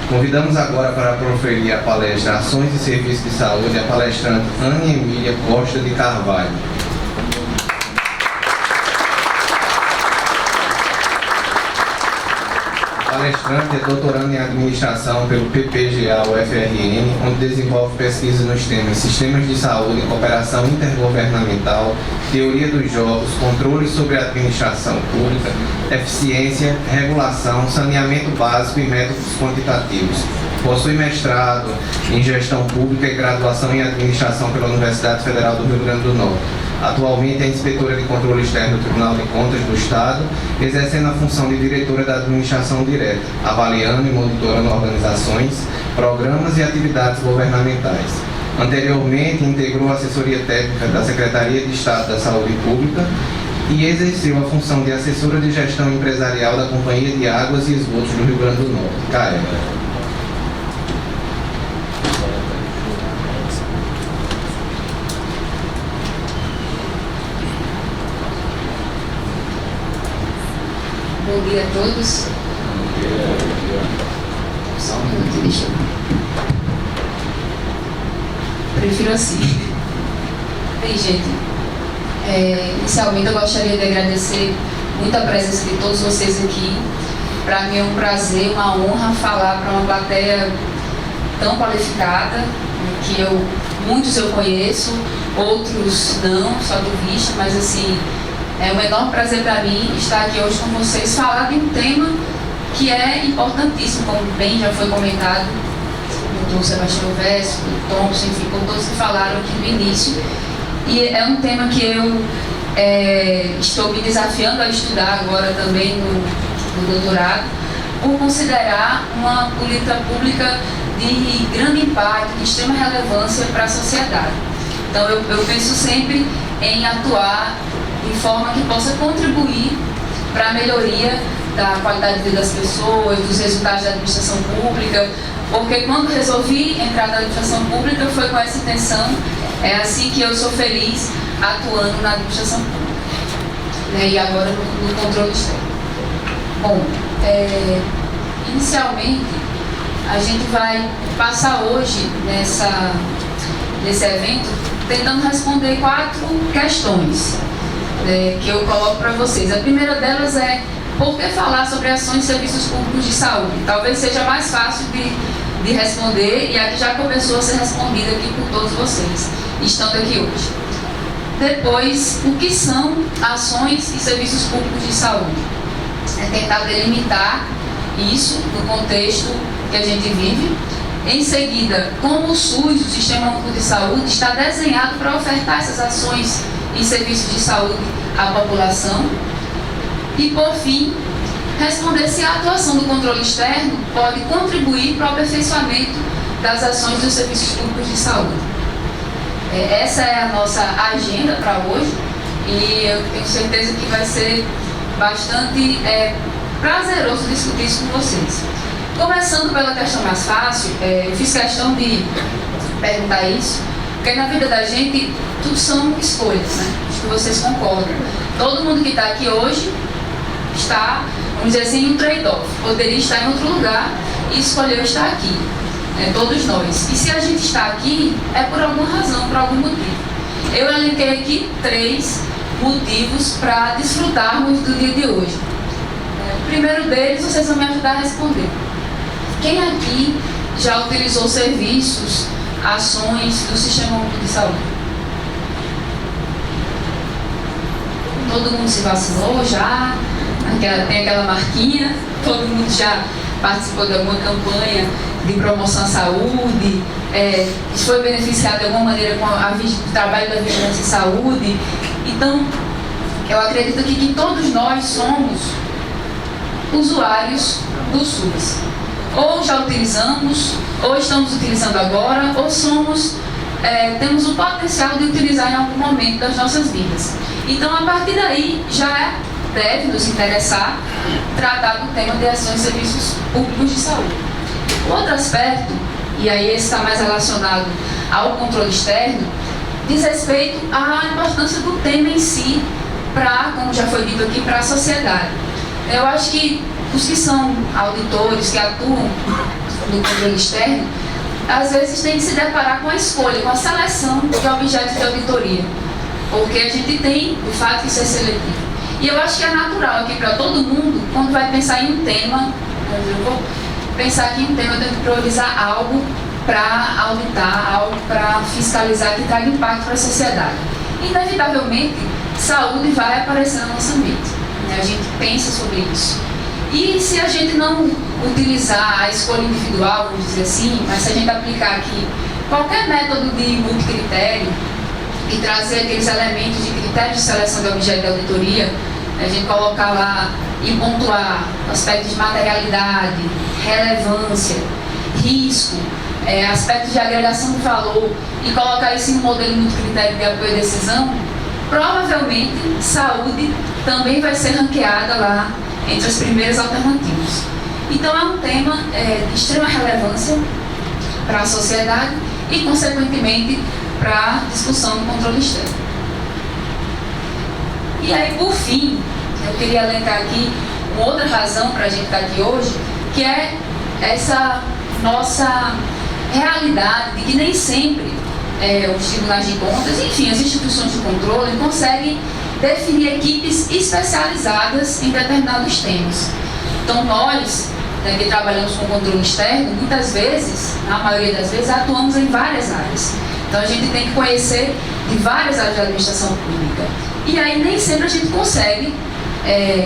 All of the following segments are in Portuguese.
Convidamos agora para proferir a palestra Ações e Serviços de Saúde a palestrante Ana Emília Costa de Carvalho. A palestrante é doutoranda em Administração pelo PPGA-UFRN, onde desenvolve pesquisas nos temas Sistemas de Saúde, Cooperação Intergovernamental, Teoria dos Jogos, Controle sobre a Administração Pública, Eficiência, Regulação, Saneamento Básico e Métodos Quantitativos. Possui mestrado em Gestão Pública e graduação em Administração pela Universidade Federal do Rio Grande do Norte. Atualmente é inspetora de controle externo do Tribunal de Contas do Estado, exercendo a função de diretora da administração direta, avaliando e monitorando organizações, programas e atividades governamentais. Anteriormente, integrou a assessoria técnica da Secretaria de Estado da Saúde Pública e exerceu a função de assessora de gestão empresarial da Companhia de Águas e Esgotos do Rio Grande do Norte, CAERA. Bom dia a todos. Só um minuto, deixa eu... Prefiro assim. Bem, gente, inicialmente eu gostaria de agradecer muito a presença de todos vocês aqui. Para mim é um prazer, uma honra falar para uma plateia tão qualificada, que muitos eu conheço, outros não, só de vista, mas assim, é um enorme prazer para mim estar aqui hoje com vocês, falar de um tema que é importantíssimo, como bem já foi comentado, o doutor Sebastião Verso, o Thompson, enfim, com todos que falaram aqui no início. E é um tema que eu estou me desafiando a estudar agora também no doutorado, por considerar uma política pública de grande impacto, de extrema relevância para a sociedade. Então eu penso sempre em atuar de forma que possa contribuir para a melhoria da qualidade de vida das pessoas, dos resultados da administração pública, porque quando resolvi entrar na administração pública foi com essa intenção. É assim que eu sou feliz atuando na administração pública, e agora no controle externo. Bom, inicialmente a gente vai passar hoje nesse evento tentando responder 4 questões que eu coloco para vocês. A primeira delas é: por que falar sobre ações e serviços públicos de saúde? Talvez seja mais fácil de responder, e a que já começou a ser respondida aqui por todos vocês, estando aqui hoje. Depois, o que são ações e serviços públicos de saúde? É tentar delimitar isso no contexto que a gente vive. Em seguida, como o SUS, o Sistema Único de Saúde, está desenhado para ofertar essas ações e serviços de saúde à população. E, por fim, responder se a atuação do controle externo pode contribuir para o aperfeiçoamento das ações dos serviços públicos de saúde. Essa é a nossa agenda para hoje, e eu tenho certeza que vai ser bastante prazeroso discutir isso com vocês. Começando pela questão mais fácil, eu fiz questão de perguntar isso, porque na vida da gente tudo são escolhas, né? Acho que vocês concordam. Todo mundo que está aqui hoje está, vamos dizer assim, em um trade-off. Poderia estar em outro lugar e escolheu estar aqui. Todos nós. E se a gente está aqui, é por alguma razão, por algum motivo. Eu elenquei aqui 3 motivos para desfrutarmos do dia de hoje. O primeiro deles, vocês vão me ajudar a responder. Quem aqui já utilizou serviços, ações do Sistema Único de Saúde? Todo mundo se vacinou já? tem aquela marquinha, todo mundo já participou de alguma campanha de promoção à saúde, foi beneficiado de alguma maneira com o trabalho da vigilância em saúde. Então, eu acredito que todos nós somos usuários do SUS. Ou já utilizamos, ou estamos utilizando agora, ou temos o potencial de utilizar em algum momento das nossas vidas. Então, a partir daí, já deve nos interessar tratar do tema de ações e serviços públicos de saúde. O outro aspecto, e aí esse está mais relacionado ao controle externo, diz respeito à importância do tema em si, como já foi dito aqui, para a sociedade. Eu acho que os que são auditores, que atuam no controle externo, às vezes tem que se deparar com a escolha, com a seleção de objetos de auditoria, porque a gente tem, de fato, que ser seletivo. E eu acho que é natural aqui para todo mundo, quando vai pensar em um tema, eu vou pensar que em um tema eu tenho que priorizar algo para auditar, algo para fiscalizar que traga impacto para a sociedade. Inevitavelmente, saúde vai aparecer na nossa mente, né? A gente pensa sobre isso. E se a gente não utilizar a escolha individual, vamos dizer assim, mas se a gente aplicar aqui qualquer método de multicritério e trazer aqueles elementos de critério de seleção de objeto de auditoria, a gente colocar lá e pontuar aspectos de materialidade, relevância, risco, aspectos de agregação de valor e colocar isso em um modelo multicritério de apoio à decisão, provavelmente saúde também vai ser ranqueada lá entre as primeiras alternativas. Então é um tema de extrema relevância para a sociedade e, consequentemente, para a discussão do controle externo. E aí, por fim, eu queria elencar aqui uma outra razão para a gente estar aqui hoje, que é essa nossa realidade de que nem sempre os tribunais de contas, enfim, as instituições de controle conseguem definir equipes especializadas em determinados temas. Então nós, que trabalhamos com controle externo, muitas vezes, na maioria das vezes, atuamos em várias áreas. Então a gente tem que conhecer de várias áreas da administração pública. E aí nem sempre a gente consegue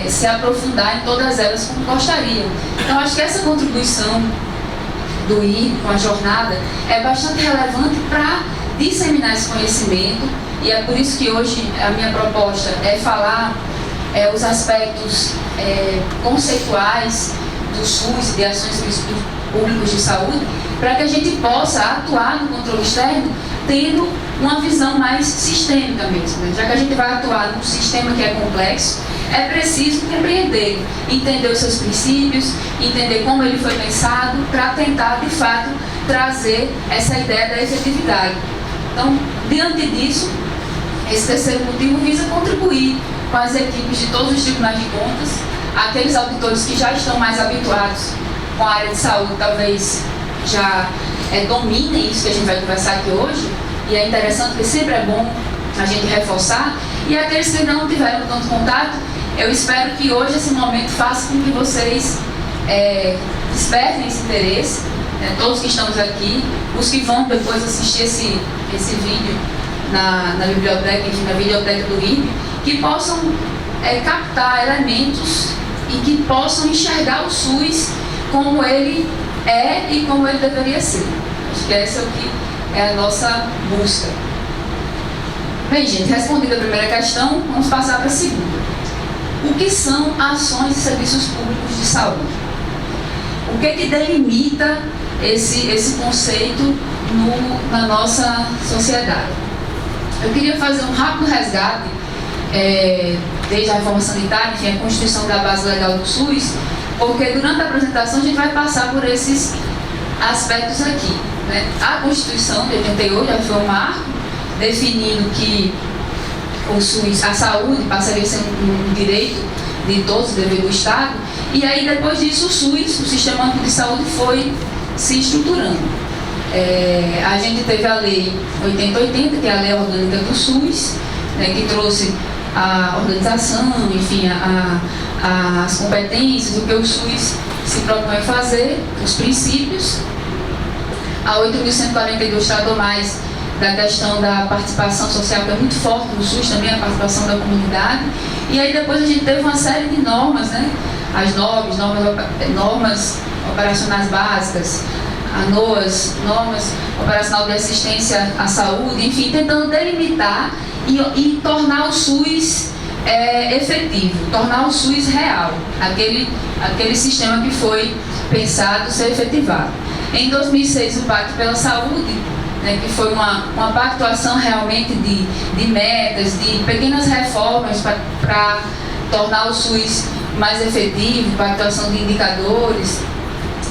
se aprofundar em todas elas como gostaria. Então acho que essa contribuição do IRB com a jornada é bastante relevante para disseminar esse conhecimento, e é por isso que hoje a minha proposta é falar os aspectos conceituais do SUS e de ações e serviços públicos de saúde, para que a gente possa atuar no controle externo tendo uma visão mais sistêmica mesmo, né? Já que a gente vai atuar num sistema que é complexo, é preciso compreender, entender os seus princípios, entender como ele foi pensado, para tentar, de fato, trazer essa ideia da efetividade. Então, diante disso, esse terceiro motivo visa contribuir com as equipes de todos os tribunais de contas, aqueles auditores que já estão mais habituados com a área de saúde, talvez já dominem isso que a gente vai conversar aqui hoje, e é interessante porque sempre é bom a gente reforçar, e aqueles que ainda não tiveram tanto contato, eu espero que hoje esse momento faça com que vocês despertem esse interesse, né, todos que estamos aqui, os que vão depois assistir esse vídeo na biblioteca, enfim, na videoteca do IRB, que possam captar elementos e que possam enxergar o SUS como ele é e como ele deveria ser. Acho que essa é o que é a nossa busca. Bem, gente, respondida a primeira questão, vamos passar para a segunda. O que são ações e serviços públicos de saúde? O que delimita esse conceito na nossa sociedade? Eu queria fazer um rápido resgate, desde a reforma sanitária, enfim, a constituição da base legal do SUS, porque durante a apresentação a gente vai passar por esses aspectos aqui, né? A Constituição de 88 já foi um marco, definindo que o SUS, a saúde passaria a ser um direito de todos, dever do Estado, e aí depois disso o SUS, o Sistema Único de Saúde, foi se estruturando. A gente teve a Lei 8080, que é a Lei Orgânica do SUS, né, que trouxe a organização, enfim, as competências, o que o SUS se propõe a fazer, os princípios. A 8.142 tratou mais da questão da participação social, que é muito forte no SUS, também a participação da comunidade. E aí depois a gente teve uma série de normas, né? As normas operacionais básicas, a NOAS, normas operacional de assistência à saúde, enfim, tentando delimitar e tornar o SUS efetivo, tornar o SUS real, aquele sistema que foi pensado ser efetivado. Em 2006, o Pacto pela Saúde, né, que foi uma pactuação realmente de metas, de pequenas reformas para tornar o SUS mais efetivo, pactuação de indicadores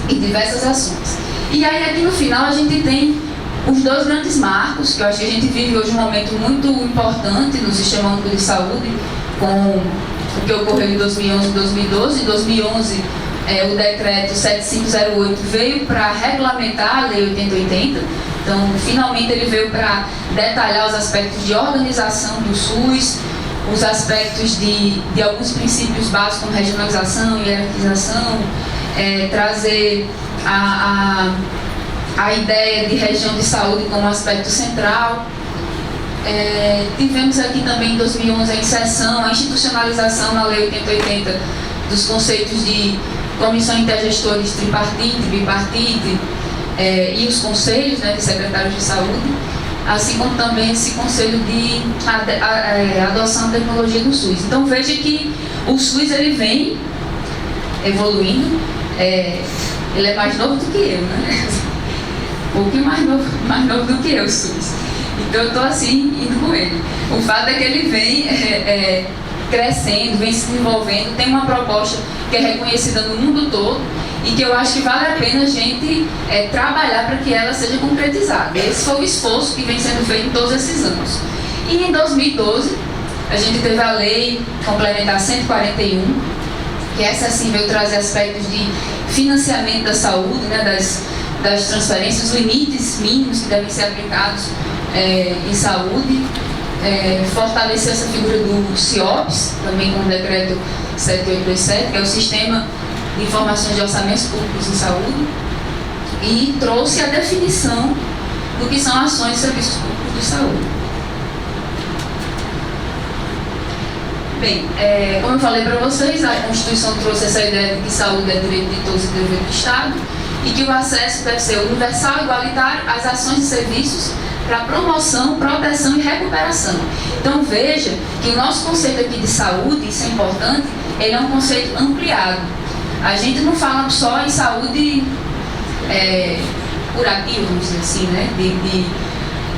e diversas ações. E aí aqui no final a gente tem os dois grandes marcos, que eu acho que a gente vive hoje um momento muito importante no Sistema Único de Saúde, com o que ocorreu em 2011 e 2012. Em 2011, o decreto 7508 veio para regulamentar a Lei 8080, então finalmente ele veio para detalhar os aspectos de organização do SUS, os aspectos de alguns princípios básicos como regionalização, hierarquização, trazer a ideia de região de saúde como aspecto central. Tivemos aqui também em 2011 a inserção, a institucionalização na Lei 8080 dos conceitos de comissão intergestores tripartite, bipartite e os conselhos, né, de secretários de saúde, assim como também esse conselho de adoção da tecnologia do SUS. Então veja que o SUS ele vem evoluindo, ele é mais novo do que eu, né? Um pouquinho mais novo do que eu, o SUS. Então eu estou assim, indo com ele. O fato é que ele vem crescendo, vem se desenvolvendo, tem uma proposta que é reconhecida no mundo todo e que eu acho que vale a pena a gente trabalhar para que ela seja concretizada. Esse foi o esforço que vem sendo feito em todos esses anos. E em 2012, a gente teve a Lei Complementar 141, que essa sim veio trazer aspectos de financiamento da saúde, né, das transferências, os limites mínimos que devem ser aplicados em saúde, fortalecer essa figura do CIOPS, também com o decreto 7827, que é o Sistema de Informações de Orçamentos Públicos em Saúde, e trouxe a definição do que são ações de serviços públicos de saúde. Bem, como eu falei para vocês, a Constituição trouxe essa ideia de que saúde é direito de todos e dever do Estado, e que o acesso deve ser universal e igualitário às ações e serviços para promoção, proteção e recuperação. Então veja que o nosso conceito aqui de saúde, isso é importante, ele é um conceito ampliado. A gente não fala só em saúde curativa, vamos dizer assim, né?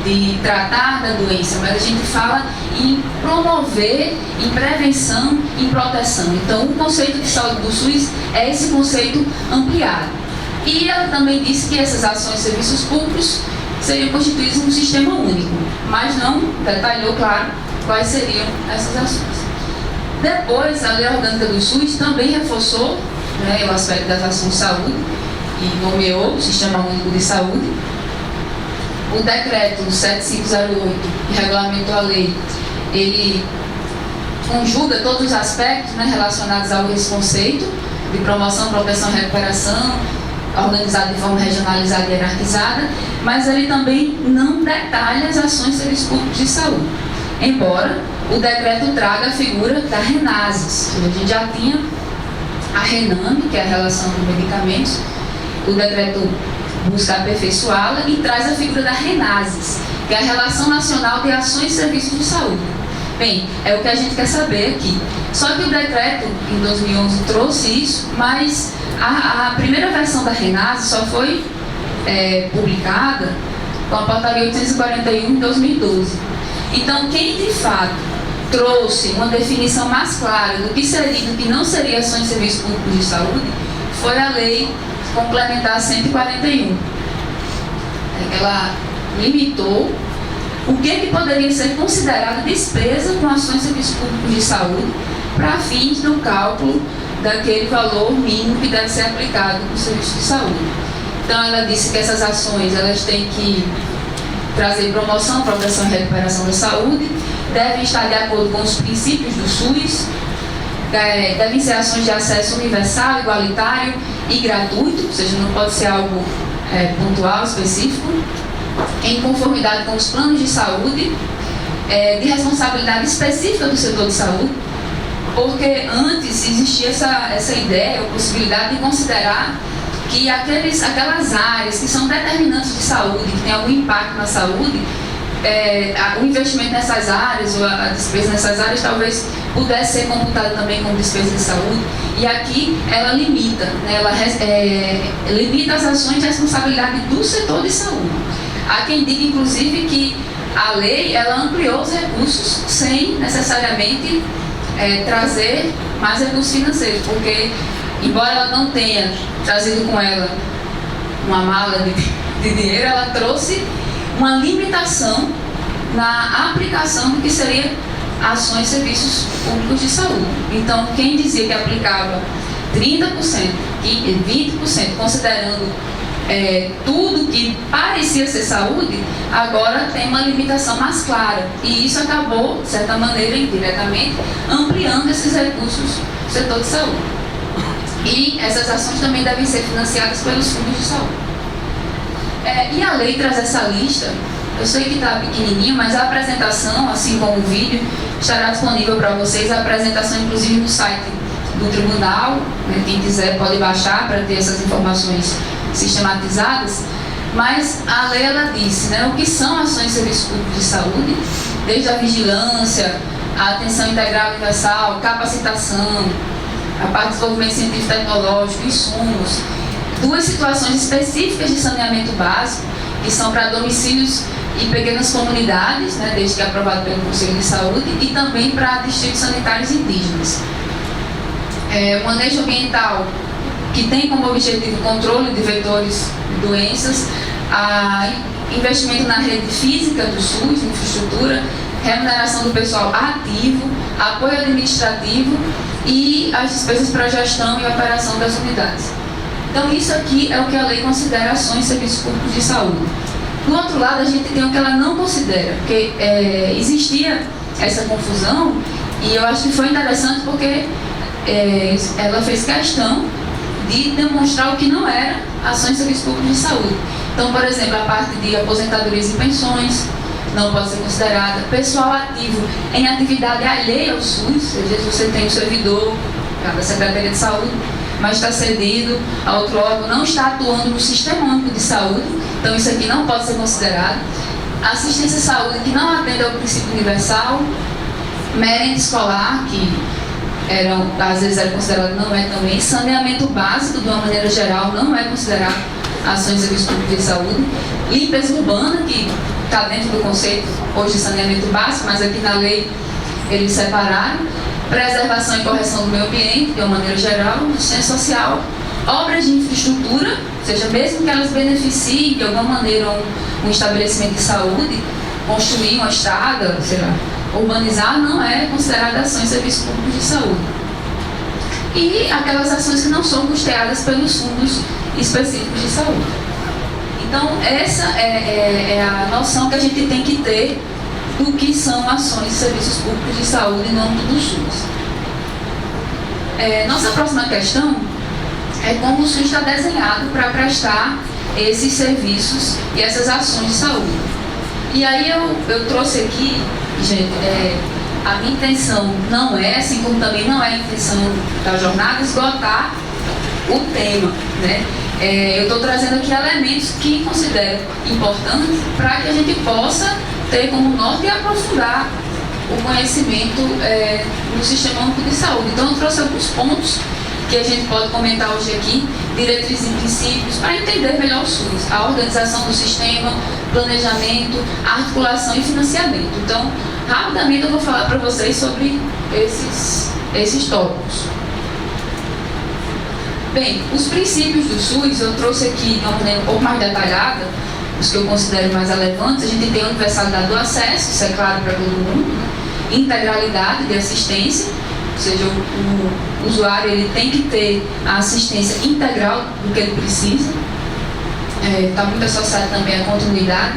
De tratar da doença, mas a gente fala em promover, em prevenção, em proteção. Então o conceito de saúde do SUS é esse conceito ampliado. E ela também disse que essas ações e serviços públicos seriam constituídos num sistema único, mas não detalhou, claro, quais seriam essas ações. Depois, a Lei Orgânica do SUS também reforçou, né, o aspecto das ações de saúde e nomeou o Sistema Único de Saúde. O decreto 7508, que regulamentou a lei, ele conjuga todos os aspectos, né, relacionados a esse conceito de promoção, proteção e recuperação, organizado de forma regionalizada e hierarquizada, mas ele também não detalha as ações de serviços públicos de saúde. Embora o decreto traga a figura da RENASES, a gente já tinha a RENAME, que é a relação de medicamentos, o decreto busca aperfeiçoá-la e traz a figura da RENASES, que é a Relação Nacional de Ações e Serviços de Saúde. Bem, é o que a gente quer saber aqui. Só que o decreto, em 2011, trouxe isso, mas a primeira versão da RENASES só foi publicada com a portaria 841 em 2012. Então, quem de fato trouxe uma definição mais clara do que seria e do que não seria ações de serviço público de saúde foi a Lei Complementar 141. Ela limitou o que poderia ser considerado despesa com ações de serviço público de saúde para fins do cálculo daquele valor mínimo que deve ser aplicado no serviço de saúde. Então ela disse que essas ações elas têm que trazer promoção, proteção e recuperação da saúde, devem estar de acordo com os princípios do SUS, devem ser ações de acesso universal, igualitário e gratuito, ou seja, não pode ser algo pontual, específico, em conformidade com os planos de saúde, de responsabilidade específica do setor de saúde, porque antes existia essa ideia ou possibilidade de considerar que aquelas áreas que são determinantes de saúde, que têm algum impacto na saúde, o investimento nessas áreas ou a despesa nessas áreas talvez pudesse ser computada também como despesa de saúde. E aqui ela limita, né? Ela limita as ações de responsabilidade do setor de saúde. Há quem diga, inclusive, que a lei ela ampliou os recursos sem necessariamente trazer mais recursos financeiros, porque, embora ela não tenha trazido com ela uma mala de dinheiro, ela trouxe uma limitação na aplicação do que seria ações e serviços públicos de saúde. Então, quem dizia que aplicava 30%, 20%, considerando tudo que parecia ser saúde, agora tem uma limitação mais clara. E isso acabou, de certa maneira, indiretamente, ampliando esses recursos do setor de saúde. E essas ações também devem ser financiadas pelos fundos de saúde. E a lei traz essa lista. Eu sei que está pequenininho, mas a apresentação, assim como o vídeo, estará disponível para vocês. A apresentação, inclusive, no site do tribunal, né? Quem quiser pode baixar para ter essas informações sistematizadas. Mas a lei, ela disse, né, o que são ações de serviços públicos de saúde, desde a vigilância, a atenção integral universal, capacitação, a parte de desenvolvimento científico e tecnológico, insumos, 2 situações específicas de saneamento básico, que são para domicílios e pequenas comunidades, né, desde que é aprovado pelo Conselho de Saúde, e também para distritos sanitários indígenas. O manejo ambiental, que tem como objetivo o controle de vetores de doenças, investimento na rede física do SUS, infraestrutura, remuneração do pessoal ativo, apoio administrativo e as despesas para gestão e operação das unidades. Então, isso aqui é o que a lei considera ações e serviços públicos de saúde. Do outro lado, a gente tem o que ela não considera, porque existia essa confusão, e eu acho que foi interessante porque ela fez questão de demonstrar o que não era ações e serviços públicos de saúde. Então, por exemplo, a parte de aposentadorias e pensões não pode ser considerada. Pessoal ativo em atividade alheia ao SUS, às vezes você tem um servidor da Secretaria de Saúde, mas está cedido a outro órgão, não está atuando no Sistema Único de Saúde, então isso aqui não pode ser considerado. Assistência à saúde que não atende ao princípio universal, merenda escolar, que às vezes era considerado, não é também. Saneamento básico, de uma maneira geral, não é considerado ações de serviço público de saúde. Limpeza urbana, que está dentro do conceito hoje de saneamento básico, mas aqui na lei eles separaram. Preservação e correção do meio ambiente, de uma maneira geral, assistência social, obras de infraestrutura, ou seja, mesmo que elas beneficiem de alguma maneira um estabelecimento de saúde, construir uma estrada, sei lá, urbanizar, não é considerada ações de serviços públicos de saúde. E aquelas ações que não são custeadas pelos fundos específicos de saúde. Então, essa é a noção que a gente tem que ter do que são ações de serviços públicos de saúde no âmbito do SUS. Nossa próxima questão é como o SUS está desenhado para prestar esses serviços e essas ações de saúde. E aí eu trouxe aqui, gente, a minha intenção não é, assim como também não é a intenção da jornada, esgotar o tema, né? Eu estou trazendo aqui elementos que considero importantes para que a gente possa ter como norte e aprofundar o conhecimento no Sistema Único de Saúde. Então, eu trouxe alguns pontos que a gente pode comentar hoje aqui, diretrizes e princípios, para entender melhor o SUS, a organização do sistema, planejamento, articulação e financiamento. Então, rapidamente eu vou falar para vocês sobre esses tópicos. Bem, os princípios do SUS eu trouxe aqui de uma maneira um pouco mais detalhada, os que eu considero mais relevantes. A gente tem a universalidade do acesso, isso é claro para todo mundo, integralidade de assistência, ou seja, o usuário ele tem que ter a assistência integral do que ele precisa, está muito associado também à continuidade,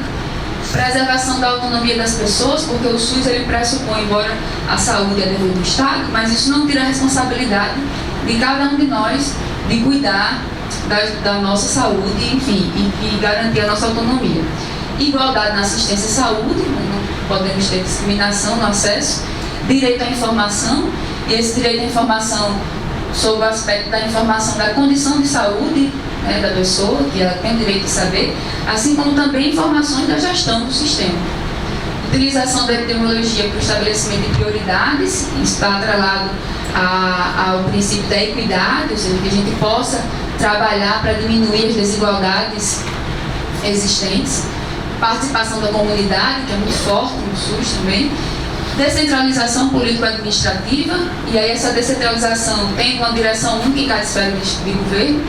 preservação da autonomia das pessoas, porque o SUS ele pressupõe, embora a saúde é dever do Estado, mas isso não tira a responsabilidade de cada um de nós de cuidar da nossa saúde, enfim, e garantir a nossa autonomia. Igualdade na assistência à saúde, não podemos ter discriminação no acesso, direito à informação e esse direito à informação sob o aspecto da informação da condição de saúde, né, da pessoa, que ela tem o direito de saber, assim como também informações da gestão do sistema. Utilização da epidemiologia para o estabelecimento de prioridades, isso está atrelado ao princípio da equidade, ou seja, que a gente possa trabalhar para diminuir as desigualdades existentes. Participação da comunidade, que é muito forte no SUS também. Descentralização político-administrativa, e aí essa descentralização tem uma direção única em cada esfera de governo,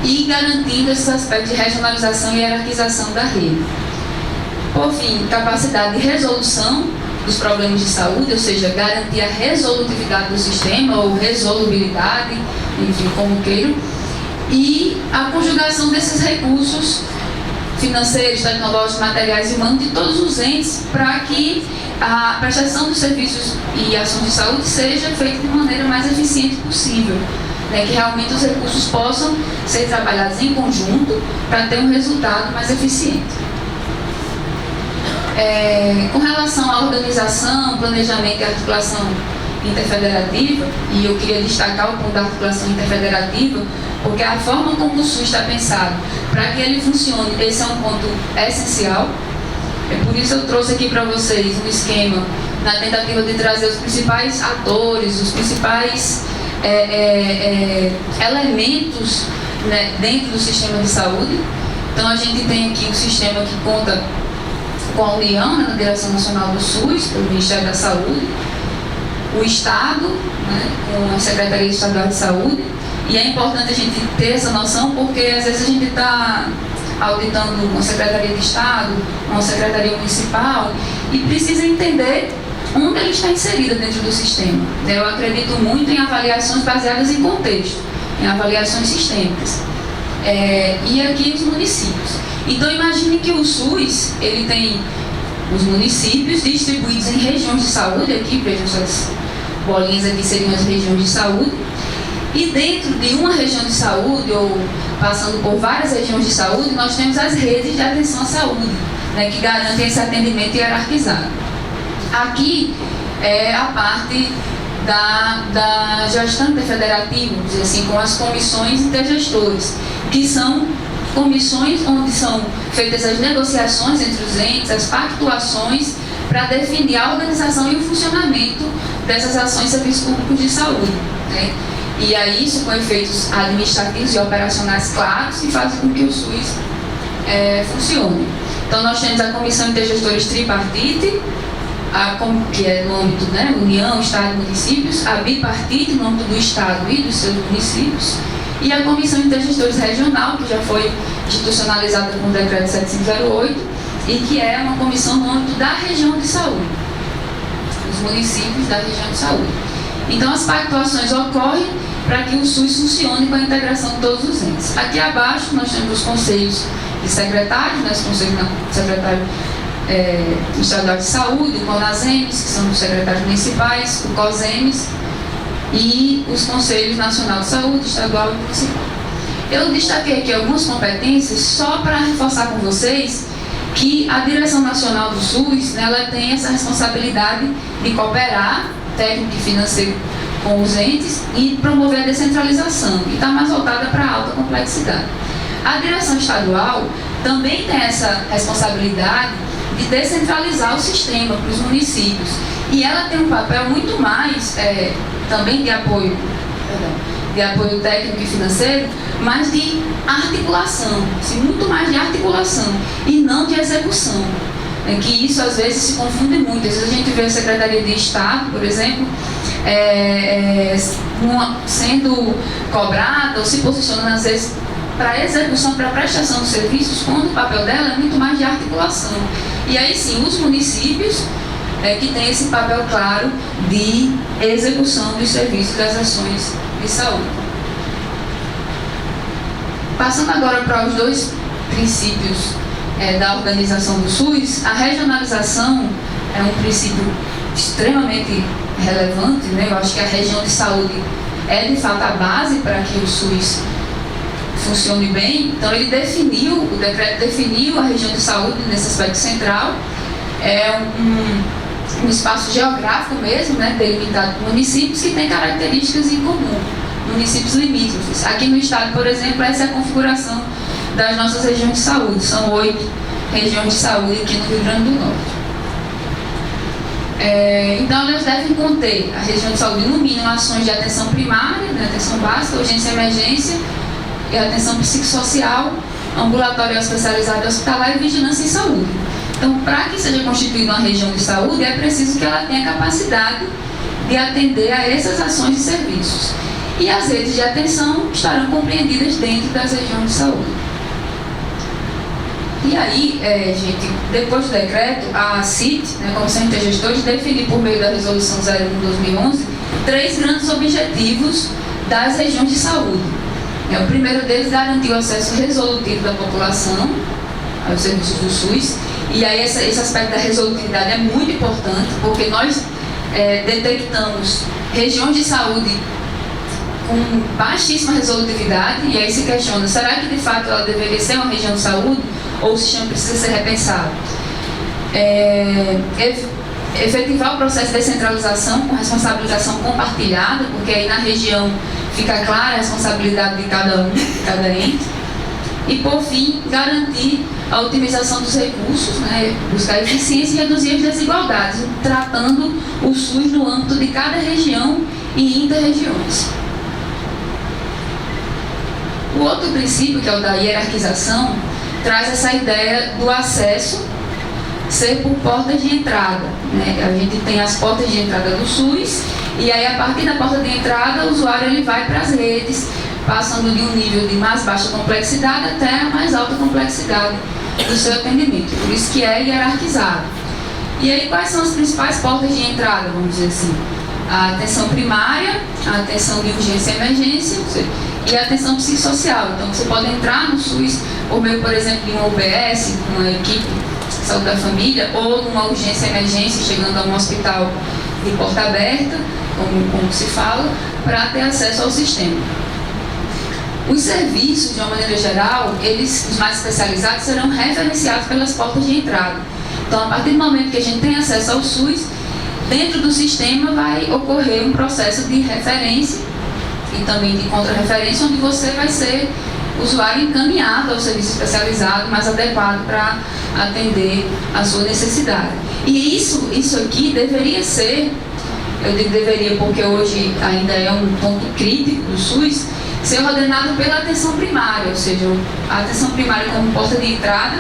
e garantindo esses aspectos de regionalização e hierarquização da rede. Por fim, capacidade de resolução dos problemas de saúde, ou seja, garantir a resolutividade do sistema, ou resolubilidade, enfim, como queiram, e a conjugação desses recursos financeiros, tecnológicos, materiais e humanos de todos os entes para que a prestação dos serviços e ações de saúde seja feita de maneira mais eficiente possível, né, que realmente os recursos possam ser trabalhados em conjunto para ter um resultado mais eficiente. Com relação à organização, planejamento e articulação interfederativa, e eu queria destacar o ponto da articulação interfederativa, porque a forma como o SUS está pensado, para que ele funcione, esse é um ponto essencial. Por isso eu trouxe aqui para vocês um esquema na tentativa de trazer os principais atores, os principais elementos, né, dentro do sistema de saúde. Então a gente tem aqui um sistema que conta com a União, né, na Direção Nacional do SUS, pelo Ministério da Saúde, o Estado, né, com a Secretaria Estadual de Saúde, e é importante a gente ter essa noção porque às vezes a gente está auditando uma Secretaria de Estado, uma Secretaria Municipal, e precisa entender onde ele está inserido dentro do sistema. Eu acredito muito em avaliações baseadas em contexto, em avaliações sistêmicas. E aqui os municípios. Então imagine que o SUS, ele tem os municípios distribuídos em regiões de saúde, aqui, vejam essas bolinhas aqui seriam as regiões de saúde, e dentro de uma região de saúde, ou passando por várias regiões de saúde, nós temos as redes de atenção à saúde, né, que garantem esse atendimento hierarquizado. Aqui é a parte da gestão interfederativa, vamos dizer assim, com as comissões intergestores, que são comissões onde são feitas as negociações entre os entes, as pactuações para definir a organização e o funcionamento dessas ações de serviços públicos de saúde, né? E aí isso com efeitos administrativos e operacionais claros que fazem com que o SUS funcione. Então nós temos a Comissão Intergestores Tripartite, que é no âmbito, né, União, Estado e Municípios, a Bipartite no âmbito do Estado e dos seus municípios, e a Comissão Intergestores Regional, que já foi institucionalizada com o Decreto 7508, e que é uma comissão no âmbito da região de saúde, os municípios da região de saúde. Então as pactuações ocorrem para que o SUS funcione com a integração de todos os entes. Aqui abaixo nós temos os conselhos de secretários, né, os conselhos de secretário estadual de saúde, o CONASEMES, que são os secretários municipais, o COSEMES e os conselhos nacional de saúde, estadual e municipal. Eu destaquei aqui algumas competências só para reforçar com vocês que a Direção Nacional do SUS, né, ela tem essa responsabilidade de cooperar técnico e financeiro com os entes e promover a descentralização, e está mais voltada para a alta complexidade. A direção estadual também tem essa responsabilidade de descentralizar o sistema para os municípios, e ela tem um papel muito mais também de apoio técnico e financeiro, mas de articulação, assim, muito mais de articulação e não de execução. Que isso às vezes se confunde muito. Às vezes a gente vê a Secretaria de Estado, por exemplo, sendo cobrada ou se posicionando às vezes para execução, para prestação de serviços, quando o papel dela é muito mais de articulação. E aí sim, os municípios que têm esse papel claro de execução dos serviços das ações de saúde. Passando agora para os dois princípios da organização do SUS, a regionalização é um princípio extremamente relevante, né? Eu acho que a região de saúde é de fato a base para que o SUS funcione bem. Então ele o decreto definiu a região de saúde nesse aspecto central. É um espaço geográfico mesmo, né, delimitado por municípios que têm características em comum, municípios limítrofes. Aqui no estado, por exemplo, essa é a configuração das nossas regiões de saúde. São 8 regiões de saúde aqui no Rio Grande do Norte. Então, elas devem conter a região de saúde, no mínimo, ações de atenção primária, né, atenção básica, urgência e emergência, e atenção psicossocial, ambulatório especializado hospitalar e vigilância em saúde. Então, para que seja constituída uma região de saúde, é preciso que ela tenha capacidade de atender a essas ações e serviços. E as redes de atenção estarão compreendidas dentro das regiões de saúde. E aí, gente, depois do decreto, a CIT, né, Comissão Intergestora, definiu por meio da Resolução 01/2011 3 grandes objetivos das regiões de saúde. O primeiro deles, garantir o acesso resolutivo da população aos serviços do SUS. E aí esse aspecto da resolutividade é muito importante, porque nós detectamos regiões de saúde com baixíssima resolutividade, e aí se questiona, será que de fato ela deveria ser uma região de saúde ou o sistema precisa ser repensado? Efetivar o processo de descentralização com responsabilização compartilhada, porque aí na região fica clara a responsabilidade de cada ente. E, por fim, garantir a otimização dos recursos, né, buscar eficiência e reduzir as desigualdades, tratando o SUS no âmbito de cada região e inter-regiões. O outro princípio, que é o da hierarquização, traz essa ideia do acesso ser por portas de entrada, né? A gente tem as portas de entrada do SUS, e aí a partir da porta de entrada o usuário ele vai para as redes, passando de um nível de mais baixa complexidade até a mais alta complexidade do seu atendimento. Por isso que é hierarquizado. E aí quais são as principais portas de entrada, vamos dizer assim? A atenção primária, a atenção de urgência e emergência e a atenção psicossocial. Então você pode entrar no SUS por meio, por exemplo, de uma UBS, uma equipe de saúde da família, ou numa urgência e emergência, chegando a um hospital de porta aberta, como se fala, para ter acesso ao sistema. Os serviços, de uma maneira geral, os mais especializados, serão referenciados pelas portas de entrada. Então, a partir do momento que a gente tem acesso ao SUS, dentro do sistema vai ocorrer um processo de referência e também de contra-referência, onde você vai ser usuário encaminhado ao serviço especializado mais adequado para atender a sua necessidade. E isso aqui deveria ser, eu digo deveria porque hoje ainda é um ponto crítico do SUS, ser ordenado pela atenção primária, ou seja, a atenção primária como porta de entrada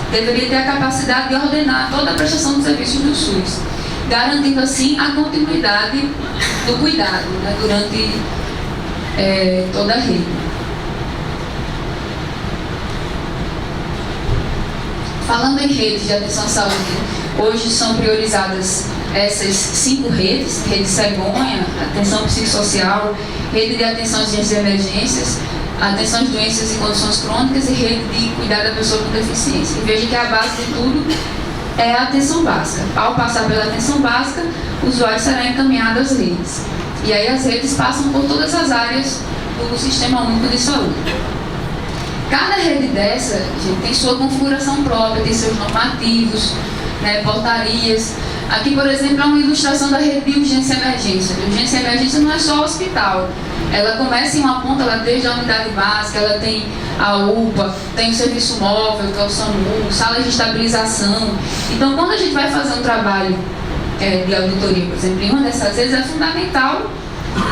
deveria ter a capacidade de ordenar toda a prestação dos serviços do SUS, garantindo assim a continuidade do cuidado, né, durante toda a rede. Falando em redes de atenção à saúde, hoje são priorizadas essas 5 redes: rede cegonha, atenção psicossocial, rede de atenção às urgências e emergências, atenção às doenças e condições crônicas e rede de cuidado da pessoa com deficiência. E veja que a base de tudo é a atenção básica. Ao passar pela atenção básica, o usuário será encaminhado às redes. E aí as redes passam por todas as áreas do Sistema Único de Saúde. Cada rede dessa, gente, tem sua configuração própria, tem seus normativos, né, portarias. Aqui, por exemplo, é uma ilustração da rede de urgência e emergência. A urgência e emergência não é só o hospital. Ela começa em uma ponta, ela desde a unidade básica, ela tem a UPA, tem o serviço móvel, que é o SAMU, salas de estabilização. Então, quando a gente vai fazer um trabalho de auditoria, por exemplo, em uma dessas redes, é fundamental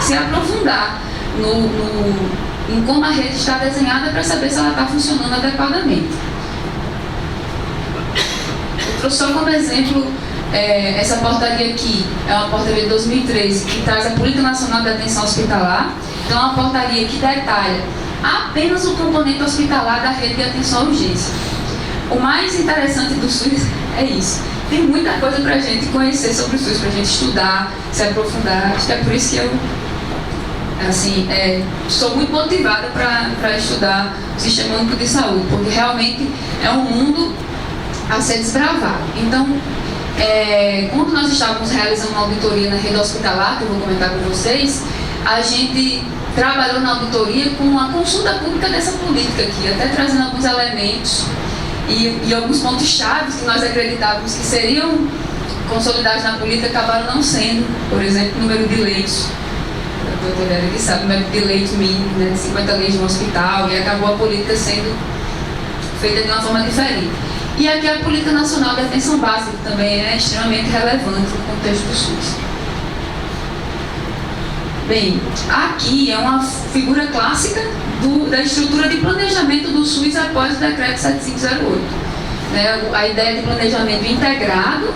se aprofundar em como a rede está desenhada para saber se ela está funcionando adequadamente. Eu trouxe só como exemplo essa portaria aqui, é uma portaria de 2013 que traz a Política Nacional de Atenção Hospitalar. Então é uma portaria que detalha apenas o componente hospitalar da rede de atenção à urgência. O mais interessante do SUS é isso. Tem muita coisa para a gente conhecer sobre o SUS, para a gente estudar, se aprofundar. Acho que é por isso que eu sou muito motivada para estudar o Sistema Único de Saúde, porque realmente é um mundo a ser desbravado. Então, quando nós estávamos realizando uma auditoria na rede hospitalar, que eu vou comentar com vocês, a gente trabalhou na auditoria com uma consulta pública dessa política aqui, até trazendo alguns elementos e alguns pontos-chave que nós acreditávamos que seriam consolidados na política acabaram não sendo, por exemplo, o número de leitos. A doutora Vera que sabe, o número de leitos mínimo, né, 50 leitos de um hospital, e acabou a política sendo feita de uma forma diferente. E aqui a Política Nacional de Atenção Básica, que também é extremamente relevante no contexto do SUS. Bem, aqui é uma figura clássica da estrutura de planejamento do SUS após o decreto 7508. Né, a ideia de planejamento integrado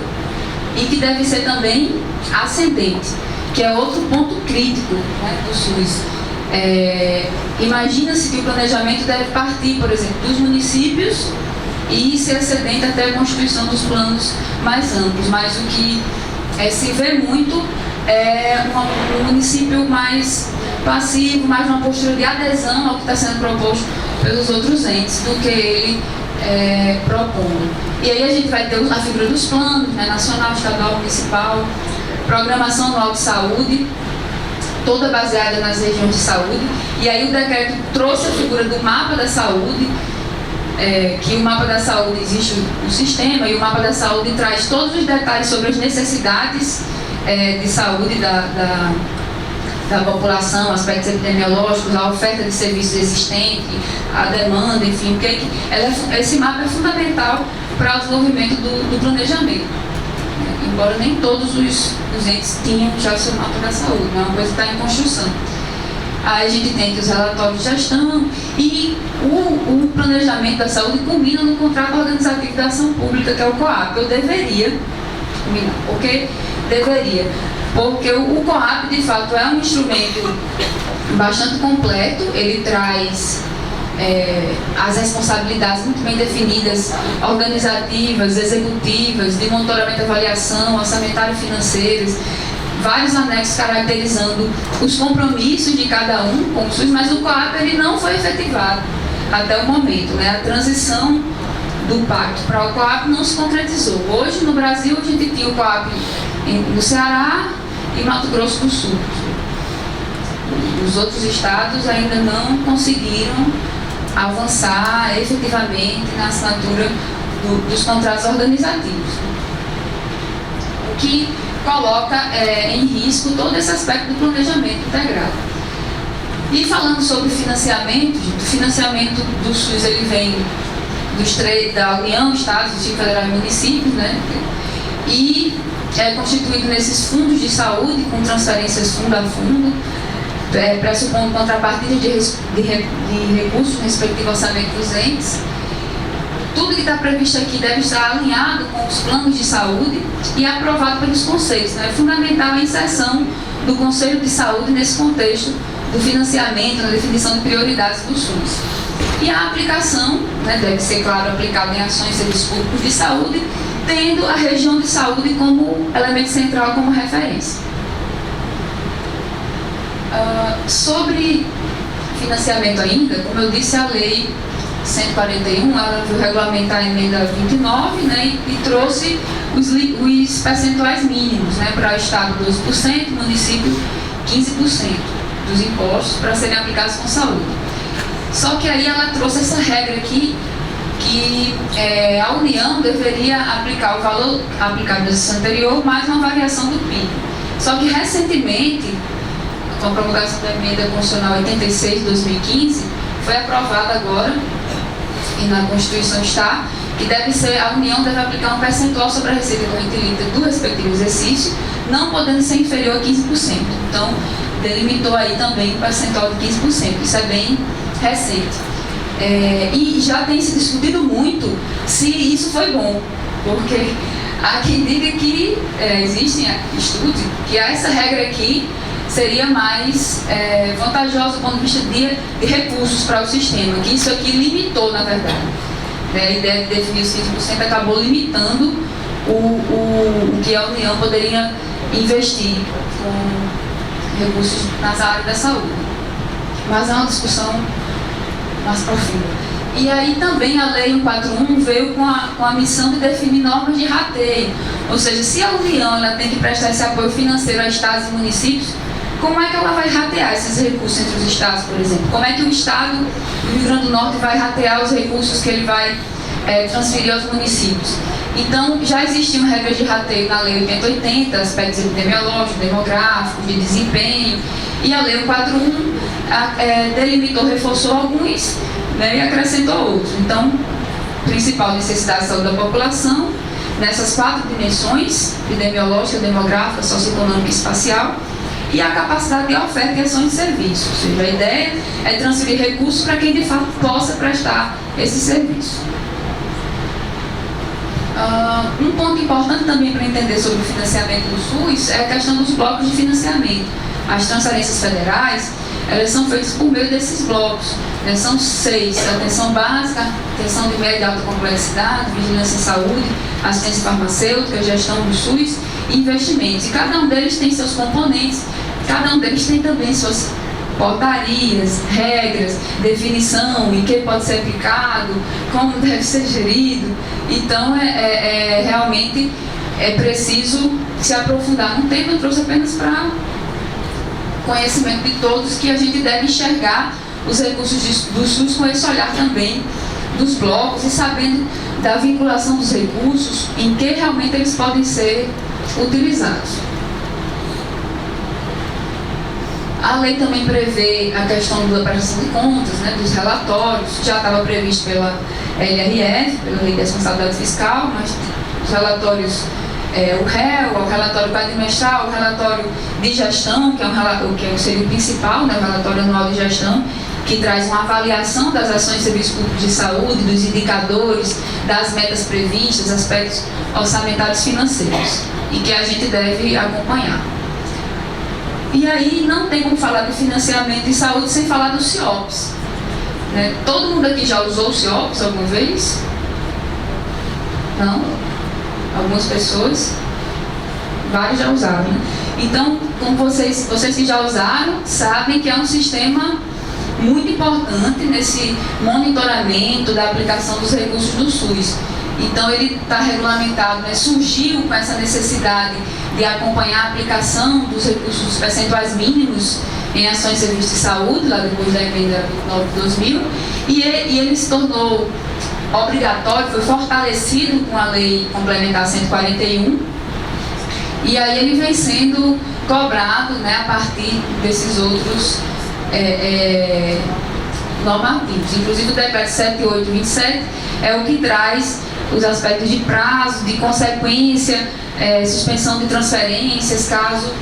e que deve ser também ascendente, que é outro ponto crítico, né, do SUS. Imagina-se que o planejamento deve partir, por exemplo, dos municípios e ser ascendente até a constituição dos planos mais amplos, mas o que se vê muito é um município mais passivo, mais uma postura de adesão ao que está sendo proposto pelos outros entes do que ele propondo. E aí a gente vai ter a figura dos planos, né, nacional, estadual, municipal, programação anual de saúde, toda baseada nas regiões de saúde, e aí o decreto trouxe a figura do mapa da saúde, que o mapa da saúde existe um sistema, e o mapa da saúde traz todos os detalhes sobre as necessidades de saúde da população, aspectos epidemiológicos, a oferta de serviços existente, a demanda, enfim, esse mapa é fundamental para o desenvolvimento do planejamento. Embora nem todos os entes tinham já o seu mapa da saúde, é uma coisa que está em construção. Aí a gente tem os relatórios de gestão e o planejamento da saúde combina no contrato organizativo da ação pública, que é o COAP. Eu deveria combinar, porque deveria. Porque o COAP, de fato, é um instrumento bastante completo, ele traz as responsabilidades muito bem definidas, organizativas, executivas, de monitoramento e avaliação, orçamentário e financeiras, vários anexos caracterizando os compromissos de cada um com o SUS, mas o COAP ele não foi efetivado até o momento, né? A transição do pacto para o COAP não se concretizou. Hoje, no Brasil, a gente tinha o COAP no Ceará e Mato Grosso do Sul. Os outros estados ainda não conseguiram avançar efetivamente na assinatura dos contratos organizativos, o que coloca em risco todo esse aspecto do planejamento integrado. E falando sobre financiamento, o financiamento do SUS ele vem da União, Estados, Distrito Federal e municípios, né? E é constituído nesses fundos de saúde com transferências fundo a fundo, pressupondo contrapartida de recursos no respectivo orçamento dos entes. Tudo que está previsto aqui deve estar alinhado com os planos de saúde e aprovado pelos conselhos. Né? É fundamental a inserção do Conselho de Saúde nesse contexto do financiamento, na definição de prioridades do SUS. E a aplicação, né, deve ser, claro, aplicada em ações e serviços públicos de saúde, tendo a região de saúde como elemento central, como referência. Sobre financiamento ainda, como eu disse, a lei 141, ela veio regulamentar a emenda 29, né, e trouxe os percentuais mínimos, né, para o Estado 12%, município 15% dos impostos para serem aplicados com saúde. Só que aí ela trouxe essa regra aqui, que a União deveria aplicar o valor aplicado na legislação anterior mais uma variação do PIB. Só que recentemente, com a promulgação da emenda constitucional 86 de 2015, foi aprovada agora, e na Constituição está, que a União deve aplicar um percentual sobre a receita corrente líquida do respectivo exercício, não podendo ser inferior a 15%. Então, delimitou aí também um percentual de 15%. Isso é bem recente. E já tem se discutido muito se isso foi bom, porque há quem diga que existem estudos que essa regra aqui seria mais vantajosa do ponto de vista de recursos para o sistema, que isso aqui limitou, na verdade. A ideia de definir os 15% acabou limitando o que a União poderia investir com recursos nas áreas da saúde. Mas é uma discussão mais profunda. E aí também a Lei 141 veio com a missão de definir normas de rateio. Ou seja, se a União ela tem que prestar esse apoio financeiro a estados e municípios, como é que ela vai ratear esses recursos entre os estados, por exemplo? Como é que o estado do Rio Grande do Norte vai ratear os recursos que ele vai transferir aos municípios? Então, já existiam regras de rateio na Lei 8080, aspectos epidemiológicos, demográficos, de desempenho, e a Lei 141 delimitou, reforçou alguns, né, e acrescentou outros. Então, principal necessidade de saúde da população, nessas 4 dimensões, epidemiológica, demográfica, socioeconômica e espacial, e a capacidade de oferta e ações de serviço. Ou seja, a ideia é transferir recursos para quem de fato possa prestar esse serviço. Um ponto importante também para entender sobre o financiamento do SUS é a questão dos blocos de financiamento. As transferências federais, elas são feitas por meio desses blocos, né? São 6: atenção básica, atenção de média e alta complexidade, vigilância em saúde, assistência farmacêutica, gestão do SUS e investimentos. E cada um deles tem seus componentes, cada um deles tem também suas portarias, regras, definição, em que pode ser aplicado, como deve ser gerido. Então, realmente é preciso se aprofundar no tema. Eu trouxe apenas para conhecimento de todos que a gente deve enxergar os recursos do SUS com esse olhar também dos blocos e sabendo da vinculação dos recursos, em que realmente eles podem ser utilizados. A lei também prevê a questão da prestação de contas, né, dos relatórios, já estava previsto pela LRF, pela Lei de Responsabilidade Fiscal, mas os relatórios, o REL, o relatório quadrimestral, o relatório de gestão, que é um relatório que seria o principal, né, o relatório anual de gestão, que traz uma avaliação das ações de serviços públicos de saúde, dos indicadores, das metas previstas, aspectos orçamentários financeiros, e que a gente deve acompanhar. E aí não tem como falar de financiamento de saúde sem falar do CIOPS. Né? Todo mundo aqui já usou o CIOPS alguma vez? Não? Algumas pessoas? Vários já usaram, né? Então, como vocês que já usaram, sabem que é um sistema muito importante nesse monitoramento da aplicação dos recursos do SUS. Então, ele está regulamentado, né? Surgiu com essa necessidade de acompanhar a aplicação dos recursos dos percentuais mínimos em ações de serviço de saúde, lá depois da emenda 29 de 2000, e ele se tornou obrigatório, foi fortalecido com a Lei Complementar 141, e aí ele vem sendo cobrado, né, a partir desses outros normativos. Inclusive o decreto 7827 é o que traz os aspectos de prazo, de consequência, suspensão de transferências, caso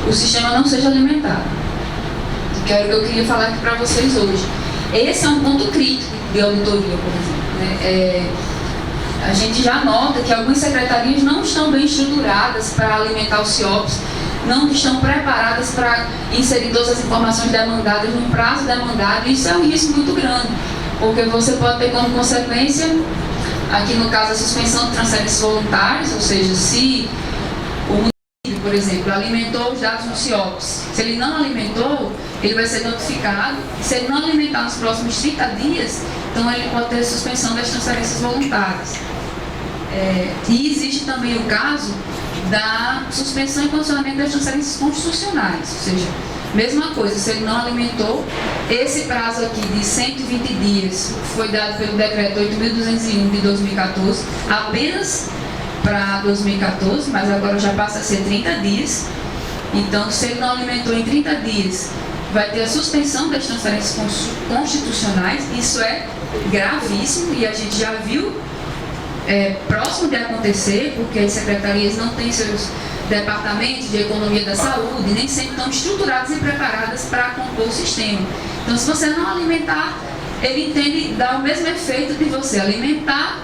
o sistema não seja alimentado. Que é o que eu queria falar aqui para vocês hoje. Esse é um ponto crítico de auditoria, por exemplo. Né? A gente já nota que algumas secretarias não estão bem estruturadas para alimentar o CIOPS, não estão preparadas para inserir todas as informações demandadas num prazo demandado, e isso é um risco muito grande, porque você pode ter como consequência, aqui no caso, a suspensão de transferências voluntárias, ou seja, se o município, por exemplo, alimentou os dados no CIOPS, se ele não alimentou, ele vai ser notificado. Se ele não alimentar nos próximos 30 dias, então ele pode ter suspensão das transferências voluntárias. E existe também o caso da suspensão e condicionamento das transferências constitucionais, ou seja, mesma coisa, se ele não alimentou, esse prazo aqui de 120 dias foi dado pelo decreto 8.201 de 2014, apenas para 2014, mas agora já passa a ser 30 dias. Então, se ele não alimentou em 30 dias, vai ter a suspensão das transferências constitucionais. Isso é gravíssimo e a gente já viu próximo de acontecer, porque as secretarias não têm seus departamentos de economia da saúde, nem sempre estão estruturadas e preparadas para compor o sistema. Então, se você não alimentar, ele entende dar o mesmo efeito de você alimentar